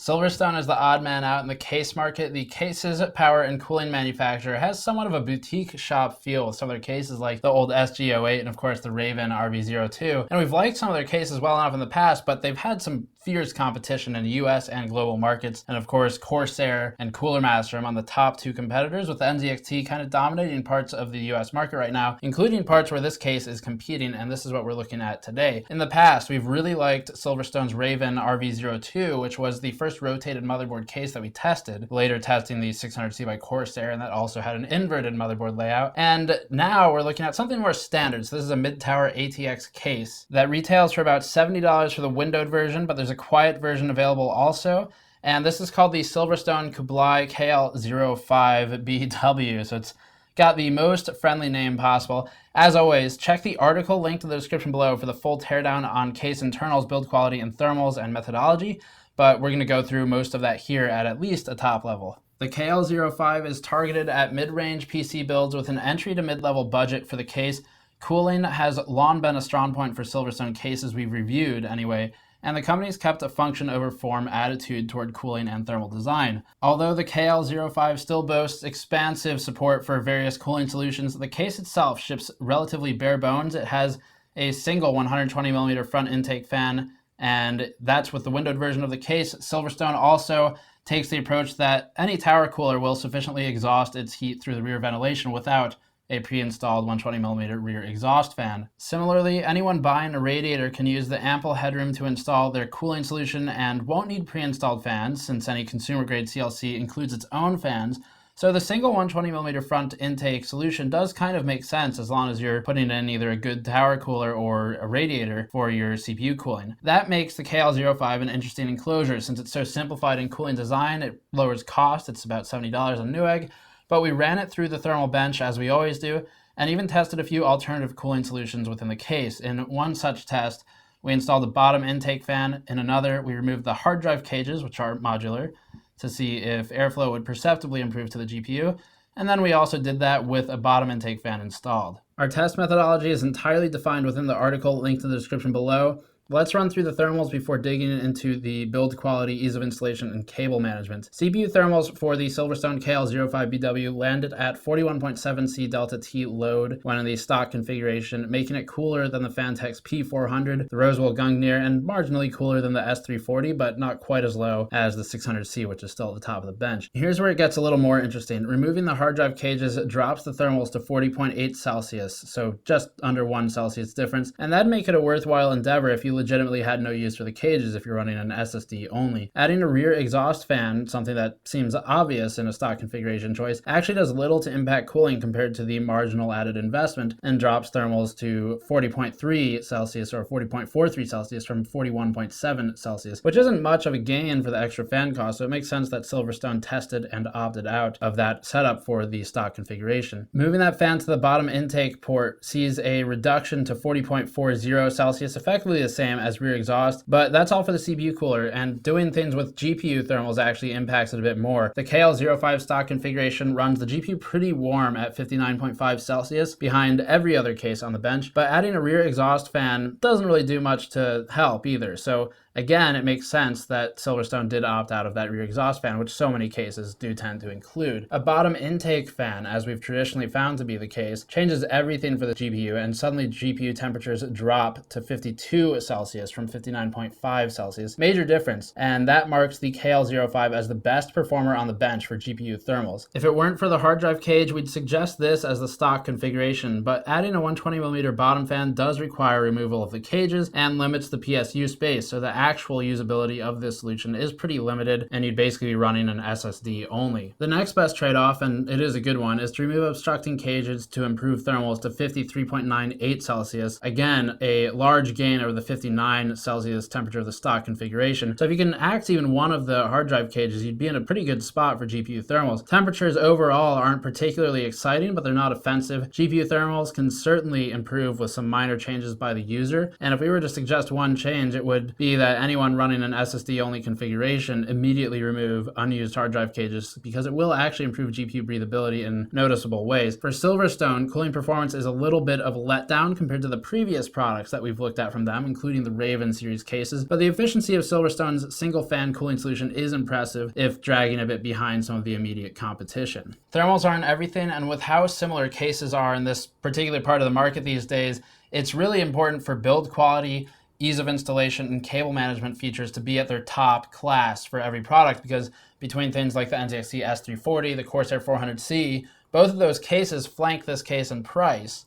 SilverStone is the odd man out in the case market. The cases, power, and cooling manufacturer has somewhat of a boutique shop feel with some of their cases like the old SG08 and of course the Raven RV02. And we've liked some of their cases well enough in the past, but they've had some fierce competition in US and global markets. And of course, Corsair and Cooler Master among the top two competitors, with NZXT kind of dominating parts of the US market right now, including parts where this case is competing, and this is what we're looking at today. In the past, we've really liked SilverStone's Raven RV02, which was the first rotated motherboard case that we tested, later testing the 600C by Corsair, and that also had an inverted motherboard layout. And now we're looking at something more standard. So this is a mid-tower ATX case that retails for about $70 for the windowed version, but there's a quiet version available also. And this is called the SilverStone Kublai KL05 BW. So it's got the most friendly name possible. As always, check the article linked in the description below for the full teardown on case internals, build quality, and thermals and methodology. But we're going to go through most of that here at least a top level. The KL05 is targeted at mid-range PC builds with an entry to mid-level budget for the case. Cooling has long been a strong point for SilverStone cases we've reviewed anyway, and the company's kept a function over form attitude toward cooling and thermal design. Although the KL05 still boasts expansive support for various cooling solutions, the case itself ships relatively bare bones. It has a single 120mm front intake fan, and that's with the windowed version of the case. SilverStone also takes the approach that any tower cooler will sufficiently exhaust its heat through the rear ventilation without a pre-installed 120mm rear exhaust fan. Similarly, anyone buying a radiator can use the ample headroom to install their cooling solution and won't need pre-installed fans, since any consumer-grade CLC includes its own fans. So the single 120mm front intake solution does kind of make sense as long as you're putting in either a good tower cooler or a radiator for your CPU cooling. That makes the KL05 an interesting enclosure since it's so simplified in cooling design. It lowers cost. It's about $70 on Newegg. But we ran it through the thermal bench as we always do, and even tested a few alternative cooling solutions within the case. In one such test, we installed a bottom intake fan. In another, we removed the hard drive cages, which are modular, to see if airflow would perceptibly improve to the GPU. And then we also did that with a bottom intake fan installed. Our test methodology is entirely defined within the article linked in the description below. Let's run through the thermals before digging into the build quality, ease of installation, and cable management. CPU thermals for the SilverStone KL05BW landed at 41.7 C delta T load when in the stock configuration, making it cooler than the Fantex P400, the Roswell Gungnir, and marginally cooler than the S340, but not quite as low as the 600C, which is still at the top of the bench. Here's where it gets a little more interesting. Removing the hard drive cages drops the thermals to 40.8 Celsius, so just under 1 Celsius difference, and that'd make it a worthwhile endeavor if you legitimately had no use for the cages if you're running an SSD only. Adding a rear exhaust fan, something that seems obvious in a stock configuration choice, actually does little to impact cooling compared to the marginal added investment and drops thermals to 40.3 Celsius or 40.43 Celsius from 41.7 Celsius, which isn't much of a gain for the extra fan cost, so it makes sense that SilverStone tested and opted out of that setup for the stock configuration. Moving that fan to the bottom intake port sees a reduction to 40.40 Celsius, effectively the same as rear exhaust, but that's all for the CPU cooler, and doing things with GPU thermals actually impacts it a bit more. The KL05 stock configuration runs the GPU pretty warm at 59.5 Celsius behind every other case on the bench, but adding a rear exhaust fan doesn't really do much to help either. So again, it makes sense that SilverStone did opt out of that rear exhaust fan, which so many cases do tend to include. A bottom intake fan, as we've traditionally found to be the case, changes everything for the GPU, and suddenly GPU temperatures drop to 52 Celsius from 59.5 Celsius. Major difference, and that marks the KL05 as the best performer on the bench for GPU thermals. If it weren't for the hard drive cage, we'd suggest this as the stock configuration, but adding a 120mm bottom fan does require removal of the cages and limits the PSU space, so the actual usability of this solution is pretty limited, and you'd basically be running an SSD only. The next best trade-off, and it is a good one, is to remove obstructing cages to improve thermals to 53.98 Celsius. Again, a large gain over the 59 Celsius temperature of the stock configuration. So if you can axe even one of the hard drive cages, you'd be in a pretty good spot for GPU thermals. Temperatures overall aren't particularly exciting, but they're not offensive. GPU thermals can certainly improve with some minor changes by the user, and if we were to suggest one change, it would be that anyone running an SSD only configuration immediately remove unused hard drive cages, because it will actually improve GPU breathability in noticeable ways. For SilverStone, cooling performance is a little bit of a letdown compared to the previous products that we've looked at from them, including including the Raven series cases, but the efficiency of Silverstone's single fan cooling solution is impressive if dragging a bit behind some of the immediate competition. Thermals aren't everything, and with how similar cases are in this particular part of the market these days, it's really important for build quality, ease of installation, and cable management features to be at their top class for every product, because between things like the NZXT S340, the Corsair 400C, both of those cases flank this case in price.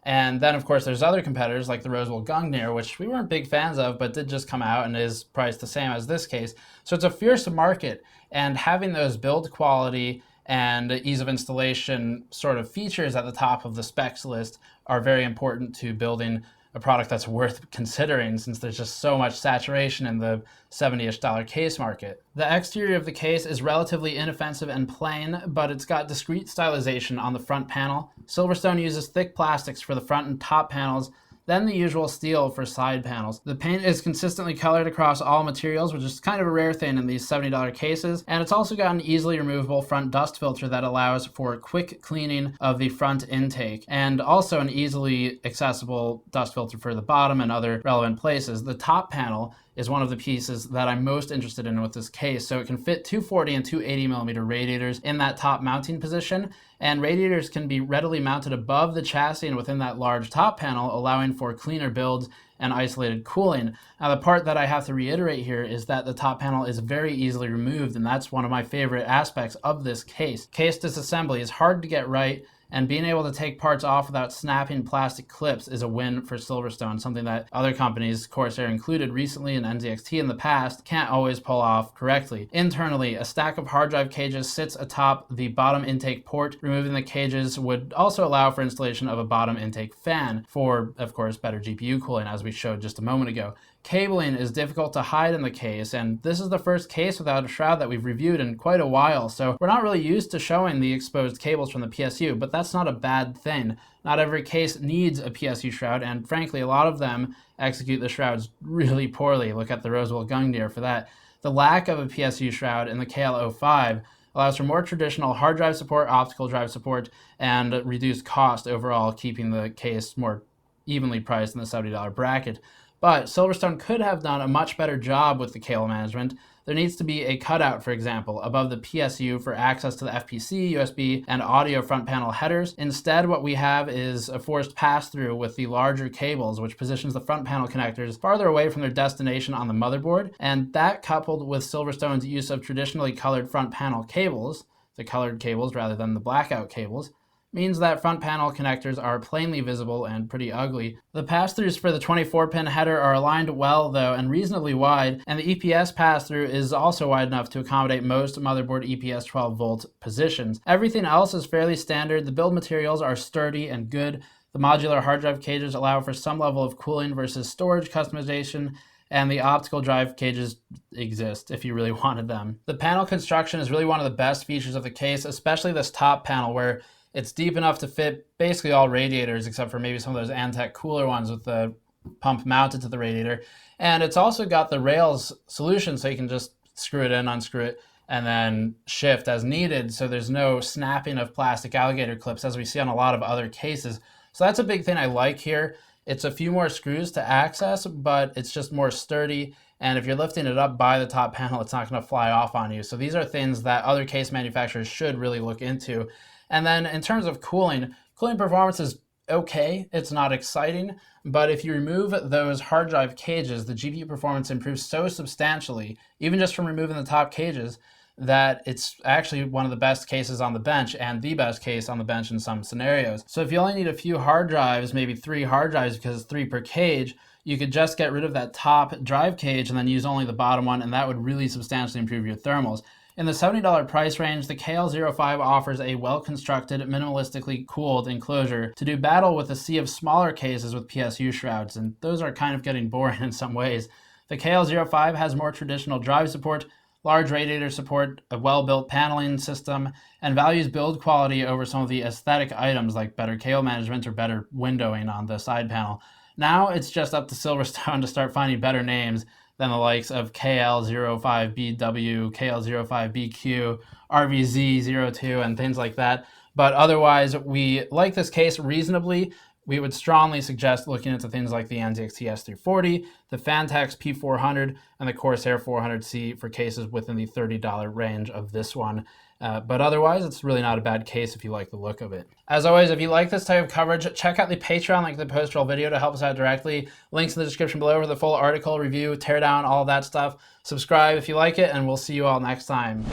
And then, of course, there's other competitors like the Rosewell Gungnir, which we weren't big fans of, but did just come out and is priced the same as this case. So it's a fierce market, and having those build quality and ease of installation sort of features at the top of the specs list are very important to building a product that's worth considering, since there's just so much saturation in the $70-ish case market. The exterior of the case is relatively inoffensive and plain, but it's got discrete stylization on the front panel. Silverstone uses thick plastics for the front and top panels, then the usual steel for side panels. The paint is consistently colored across all materials, which is kind of a rare thing in these $70 cases, and it's also got an easily removable front dust filter that allows for quick cleaning of the front intake, and also an easily accessible dust filter for the bottom and other relevant places. The top panel is one of the pieces that I'm most interested in with this case. So it can fit 240 and 280 millimeter radiators in that top mounting position, and radiators can be readily mounted above the chassis and within that large top panel, allowing for cleaner builds and isolated cooling. Now, the part that I have to reiterate here is that the top panel is very easily removed, and that's one of my favorite aspects of this case. Case disassembly is hard to get right, and being able to take parts off without snapping plastic clips is a win for Silverstone, something that other companies, Corsair included recently and NZXT in the past, can't always pull off correctly. Internally, a stack of hard drive cages sits atop the bottom intake port. Removing the cages would also allow for installation of a bottom intake fan for, of course, better GPU cooling, as we showed just a moment ago. Cabling is difficult to hide in the case, and this is the first case without a shroud that we've reviewed in quite a while, so we're not really used to showing the exposed cables from the PSU, but that's not a bad thing. Not every case needs a PSU shroud, and frankly, a lot of them execute the shrouds really poorly. Look at the Rosewell Gungnir for that. The lack of a PSU shroud in the KL05 allows for more traditional hard drive support, optical drive support, and reduced cost overall, keeping the case more evenly priced in the $70 bracket. But Silverstone could have done a much better job with the cable management. There needs to be a cutout, for example, above the PSU for access to the FPC, USB, and audio front panel headers. Instead, what we have is a forced pass-through with the larger cables, which positions the front panel connectors farther away from their destination on the motherboard. And that, coupled with Silverstone's use of traditionally colored front panel cables, the colored cables rather than the blackout cables, means that front panel connectors are plainly visible and pretty ugly. The pass-throughs for the 24-pin header are aligned well, though, and reasonably wide, and the EPS pass-through is also wide enough to accommodate most motherboard EPS 12-volt positions. Everything else is fairly standard. The build materials are sturdy and good. The modular hard drive cages allow for some level of cooling versus storage customization, and the optical drive cages exist if you really wanted them. The panel construction is really one of the best features of the case, especially this top panel, where it's deep enough to fit basically all radiators, except for maybe some of those Antec cooler ones with the pump mounted to the radiator. And it's also got the rails solution, so you can just screw it in, unscrew it, and then shift as needed, so there's no snapping of plastic alligator clips as we see on a lot of other cases. So that's a big thing I like here. It's a few more screws to access, but it's just more sturdy. And if you're lifting it up by the top panel, it's not going to fly off on you. So these are things that other case manufacturers should really look into. And then in terms of cooling performance is okay. It's not exciting, but if you remove those hard drive cages, the GPU performance improves so substantially, even just from removing the top cages, that it's actually one of the best cases on the bench and the best case on the bench in some scenarios. So if you only need a few hard drives, maybe 3 hard drives because it's 3 per cage, you could just get rid of that top drive cage and then use only the bottom one, and that would really substantially improve your thermals. In the $70 price range, the KL05 offers a well-constructed, minimalistically cooled enclosure to do battle with a sea of smaller cases with PSU shrouds, and those are kind of getting boring in some ways. The KL05 has more traditional drive support, large radiator support, a well-built paneling system, and values build quality over some of the aesthetic items like better cable management or better windowing on the side panel. Now it's just up to Silverstone to start finding better names than the likes of KL05BW, KL05BQ, RVZ02, and things like that. But otherwise, we like this case reasonably. we would strongly suggest looking into things like the NZXT S340, the Fantex P400, and the Corsair 400C for cases within the $30 range of this one. But otherwise, it's really not a bad case if you like the look of it. As always, if you like this type of coverage, check out the Patreon link in the post-roll video to help us out directly. Links in the description below for the full article, review, teardown, all of that stuff. Subscribe if you like it, and we'll see you all next time.